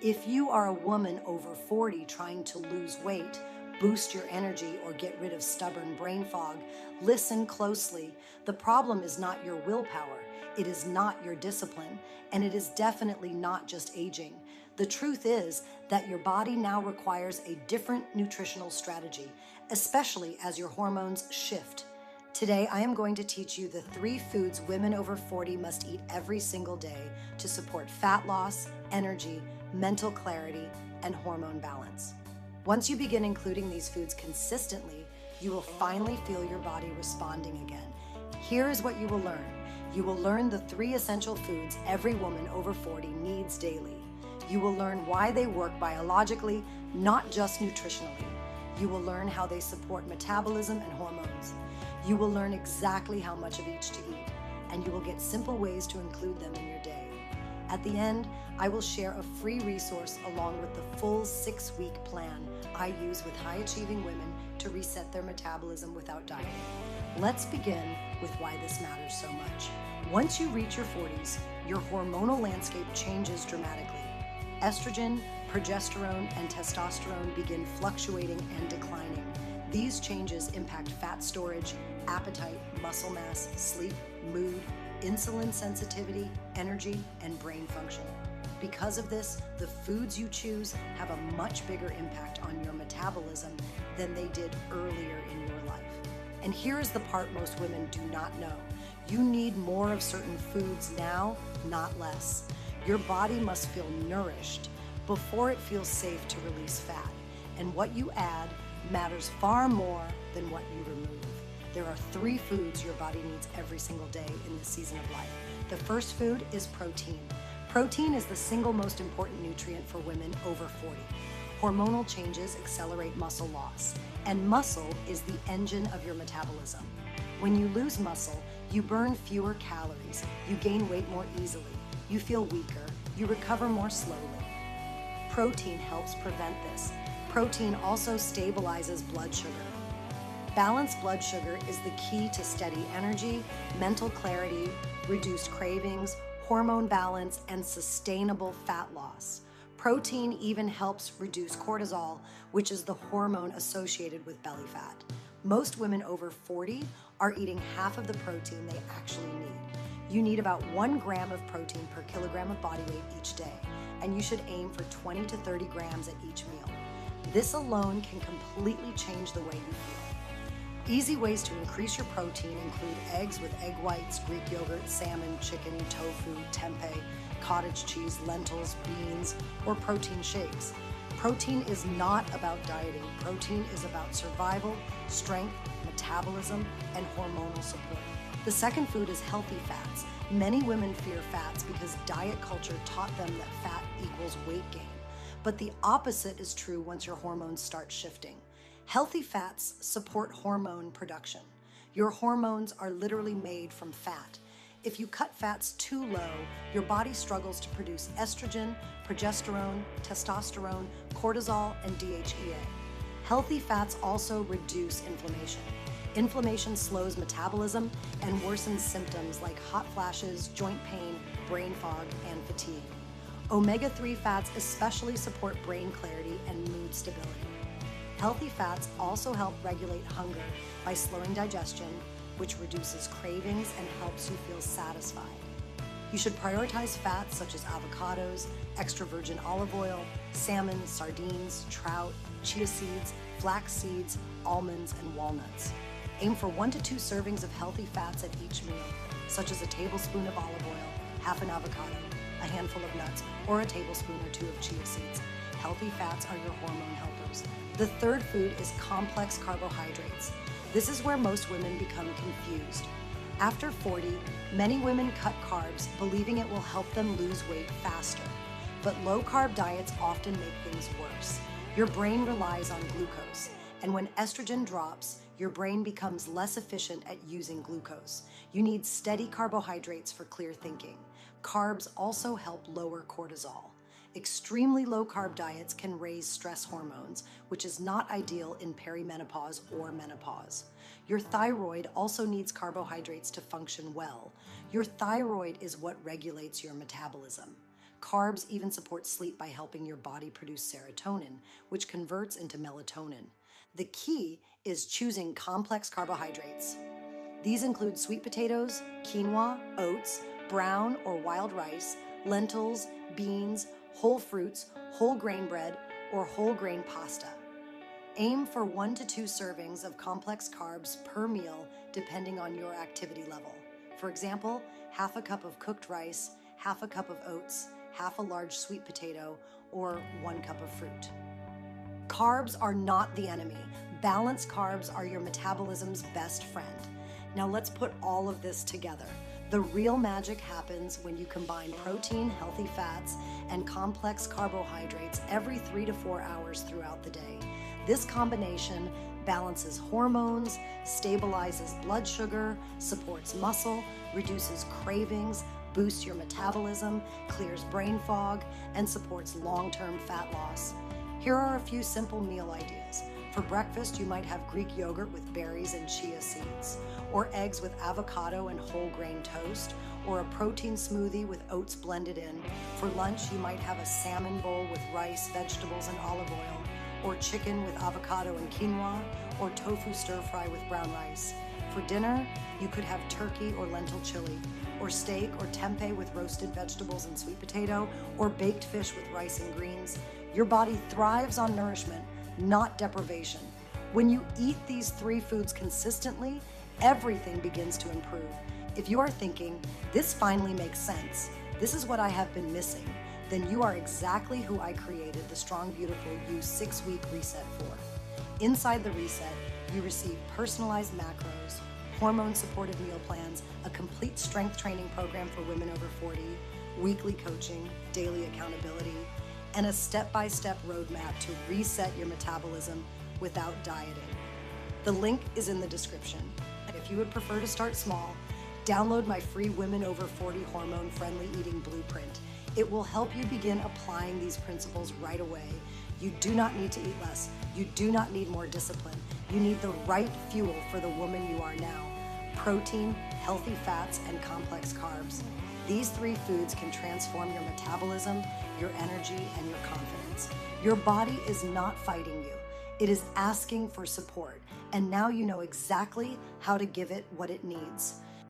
If you are a woman over 40 trying to lose weight, boost your energy, or get rid of stubborn brain fog, listen closely. The problem is not your willpower, it is not your discipline, and it is definitely not just aging. The truth is that your body now requires a different nutritional strategy, especially as your hormones shift. Today, I am going to teach you the 3 foods women over 40 must eat every single day to support fat loss, energy, mental clarity, and hormone balance. Once you begin including these foods consistently, you will finally feel your body responding again. Here is what you will learn. You will learn the 3 essential foods every woman over 40 needs daily. You will learn why they work biologically, not just nutritionally. You will learn how they support metabolism and hormones. You will learn exactly how much of each to eat, and you will get simple ways to include them in your day. At the end, I will share a free resource along with the full 6-week plan I use with high-achieving women to reset their metabolism without dieting. Let's begin with why this matters so much. Once you reach your 40s, your hormonal landscape changes dramatically. Estrogen, progesterone, and testosterone begin fluctuating and declining. These changes impact fat storage, appetite, muscle mass, sleep, mood, insulin sensitivity, energy, and brain function. Because of this, the foods you choose have a much bigger impact on your metabolism than they did earlier in your life. And here is the part most women do not know. You need more of certain foods now, not less. Your body must feel nourished before it feels safe to release fat. And what you add matters far more than what you remove. There are 3 foods your body needs every single day in this season of life. The first food is protein. Protein is the single most important nutrient for women over 40. Hormonal changes accelerate muscle loss, and muscle is the engine of your metabolism. When you lose muscle, you burn fewer calories, you gain weight more easily, you feel weaker, you recover more slowly. Protein helps prevent this. Protein also stabilizes blood sugar. Balanced blood sugar is the key to steady energy, mental clarity, reduced cravings, hormone balance, and sustainable fat loss. Protein even helps reduce cortisol, which is the hormone associated with belly fat. Most women over 40 are eating half of the protein they actually need. You need about 1 gram of protein per kilogram of body weight each day, and you should aim for 20 to 30 grams at each meal. This alone can completely change the way you feel. Easy ways to increase your protein include eggs with egg whites, Greek yogurt, salmon, chicken, tofu, tempeh, cottage cheese, lentils, beans, or protein shakes. Protein is not about dieting. Protein is about survival, strength, metabolism, and hormonal support. The second food is healthy fats. Many women fear fats because diet culture taught them that fat equals weight gain. But the opposite is true once your hormones start shifting. Healthy fats support hormone production. Your hormones are literally made from fat. If you cut fats too low, your body struggles to produce estrogen, progesterone, testosterone, cortisol, and DHEA. Healthy fats also reduce inflammation. Inflammation slows metabolism and worsens symptoms like hot flashes, joint pain, brain fog, and fatigue. Omega-3 fats especially support brain clarity and mood stability. Healthy fats also help regulate hunger by slowing digestion, which reduces cravings and helps you feel satisfied. You should prioritize fats such as avocados, extra virgin olive oil, salmon, sardines, trout, chia seeds, flax seeds, almonds, and walnuts. Aim for 1 to 2 servings of healthy fats at each meal, such as a tablespoon of olive oil, half an avocado, a handful of nuts, or a tablespoon or 2 of chia seeds. Healthy fats are your hormone helpers. The third food is complex carbohydrates. This is where most women become confused. After 40, many women cut carbs, believing it will help them lose weight faster. But low-carb diets often make things worse. Your brain relies on glucose, and when estrogen drops, your brain becomes less efficient at using glucose. You need steady carbohydrates for clear thinking. Carbs also help lower cortisol. Extremely low-carb diets can raise stress hormones, which is not ideal in perimenopause or menopause. Your thyroid also needs carbohydrates to function well. Your thyroid is what regulates your metabolism. Carbs even support sleep by helping your body produce serotonin, which converts into melatonin. The key is choosing complex carbohydrates. These include sweet potatoes, quinoa, oats, brown or wild rice, lentils, beans, whole fruits, whole grain bread, or whole grain pasta. Aim for 1 to 2 servings of complex carbs per meal depending on your activity level. For example, half a cup of cooked rice, half a cup of oats, half a large sweet potato, or 1 cup of fruit. Carbs are not the enemy. Balanced carbs are your metabolism's best friend. Now let's put all of this together. The real magic happens when you combine protein, healthy fats, and complex carbohydrates every 3 to 4 hours throughout the day. This combination balances hormones, stabilizes blood sugar, supports muscle, reduces cravings, boosts your metabolism, clears brain fog, and supports long-term fat loss. Here are a few simple meal ideas. For breakfast, you might have Greek yogurt with berries and chia seeds, or eggs with avocado and whole grain toast, or a protein smoothie with oats blended in. For lunch, you might have a salmon bowl with rice, vegetables, and olive oil, or chicken with avocado and quinoa, or tofu stir fry with brown rice. For dinner, you could have turkey or lentil chili, or steak or tempeh with roasted vegetables and sweet potato, or baked fish with rice and greens. Your body thrives on nourishment, not deprivation. When you eat these 3 foods consistently, everything begins to improve. If you are thinking, this finally makes sense, this is what I have been missing, then you are exactly who I created the Strong Beautiful You 6-week reset for. Inside the reset, you receive personalized macros, hormone-supported meal plans, a complete strength training program for women over 40, weekly coaching, daily accountability, and a step-by-step roadmap to reset your metabolism without dieting. The link is in the description. If you would prefer to start small, download my free Women Over 40 Hormone-Friendly Eating Blueprint. It will help you begin applying these principles right away. You do not need to eat less. You do not need more discipline. You need the right fuel for the woman you are now. Protein, healthy fats, and complex carbs. These 3 foods can transform your metabolism, your energy, and your confidence. Your body is not fighting you. It is asking for support, and now you know exactly how to give it what it needs.